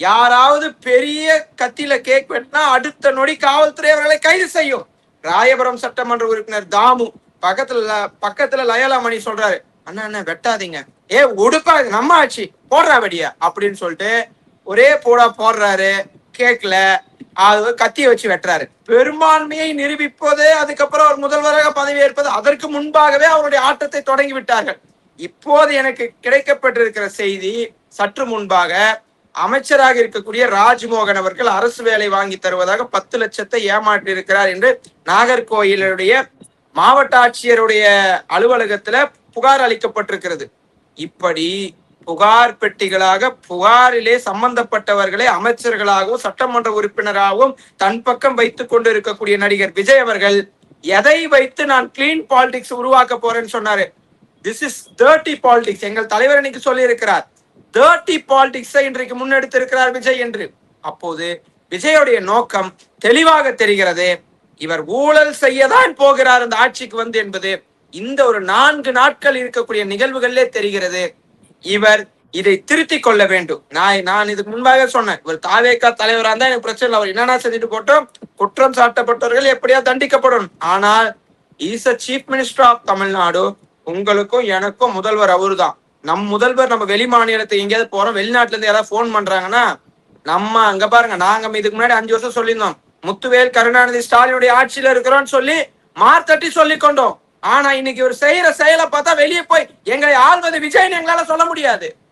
யாராவது பெரிய கத்தியில கேக் வெட்டினா அடுத்த நொடி காவல்துறை அவர்களை கைது செய்யும். ராயபுரம் சட்டமன்ற உறுப்பினர் தாமு பக்கத்துல லயோலா மணி சொல்றாரு, அண்ணா அண்ணா வெட்டாதீங்க, உடுப்பா நம்ம ஆட்சி போடுறா வெடியா அப்படின்னு சொல்லிட்டு ஒரே போடுறாரு. கேட்கல, அது கத்தியை வச்சு வெட்டுறாரு. பெரும்பான்மையை நிரூபிப்பது, அதுக்கப்புறம் அவர் முதல்வராக பதவி ஏற்பது, அதற்கு முன்பாகவே அவருடைய ஆட்டத்தை தொடங்கி விட்டார்கள். இப்போது எனக்கு கிடைக்கப்பட்டிருக்கிற செய்தி, சற்று முன்பாக அமைச்சராக இருக்கக்கூடிய ராஜ்மோகன் அவர்கள் அரசு வேலை வாங்கி தருவதாக 10 லட்சத்தை ஏமாற்றி இருக்கிறார் என்று நாகர்கோயிலுடைய மாவட்ட ஆட்சியருடைய அலுவலகத்துல புகார் அளிக்கப்பட்டிருக்கிறது. இப்படி புகார் பெட்டிகளாக புகாரிலே சம்பந்தப்பட்டவர்களை அமைச்சர்களாகவும் சட்டமன்ற உறுப்பினராகவும் தன் பக்கம் வைத்துக் கொண்டு இருக்கக்கூடிய நடிகர் விஜய் அவர்கள் எதை வைத்து நான் கிளீன் பாலிடிக்ஸ் உருவாக்க போறேன்னு சொன்னாரு. This is dirty politics. எங்கள் தலைவர் இன்னைக்கு சொல்லி இருக்கிறார், டர்ட்டி பாலிடிக்ஸை இன்றைக்கு முன்னெடுத்து இருக்கிறார் விஜய் என்று. அப்போது விஜயோடைய நோக்கம் தெளிவாக தெரிகிறது. இவர் ஊழல் செய்யதான் போகிறார் அந்த ஆட்சிக்கு வந்து என்பது இந்த ஒரு 4 நாட்கள் இருக்கக்கூடிய நிகழ்வுகளிலே தெரிகிறது. இவர் இதை திருத்திக் கொள்ள வேண்டும். நான் இதுக்கு முன்பாக சொன்னேன், இவர் தாவேகா தலைவராக இருந்தா எனக்கு பிரச்சனை இல்லை, அவர் என்னன்னா செஞ்சுட்டு போட்டோம், குற்றம் சாட்டப்பட்டவர்கள் எப்படியா தண்டிக்கப்படும். ஆனால் is a chief minister of Tamil Nadu. உங்களுக்கும் எனக்கும் முதல்வர் அவரு தான். நம் முதல்வர் நம்ம வெளி மாநிலத்துக்கு எங்கேயாவது போறோம், வெளிநாட்டுல இருந்து யாராவது போன் பண்றாங்கன்னா நம்ம அங்க பாருங்க, நாங்க இதுக்கு முன்னாடி 5 வருஷம் சொல்லியிருந்தோம், முத்துவேல் கருணாநிதி ஸ்டாலினுடைய ஆட்சியில இருக்கிறோம்னு சொல்லி மார்த்தட்டி சொல்லி கொண்டோம். ஆனா இன்னைக்கு ஒரு செய்யற செயலை பார்த்தா வெளியே போய் எங்களை ஆள்வது விஜய்னு எங்களால சொல்ல முடியாது.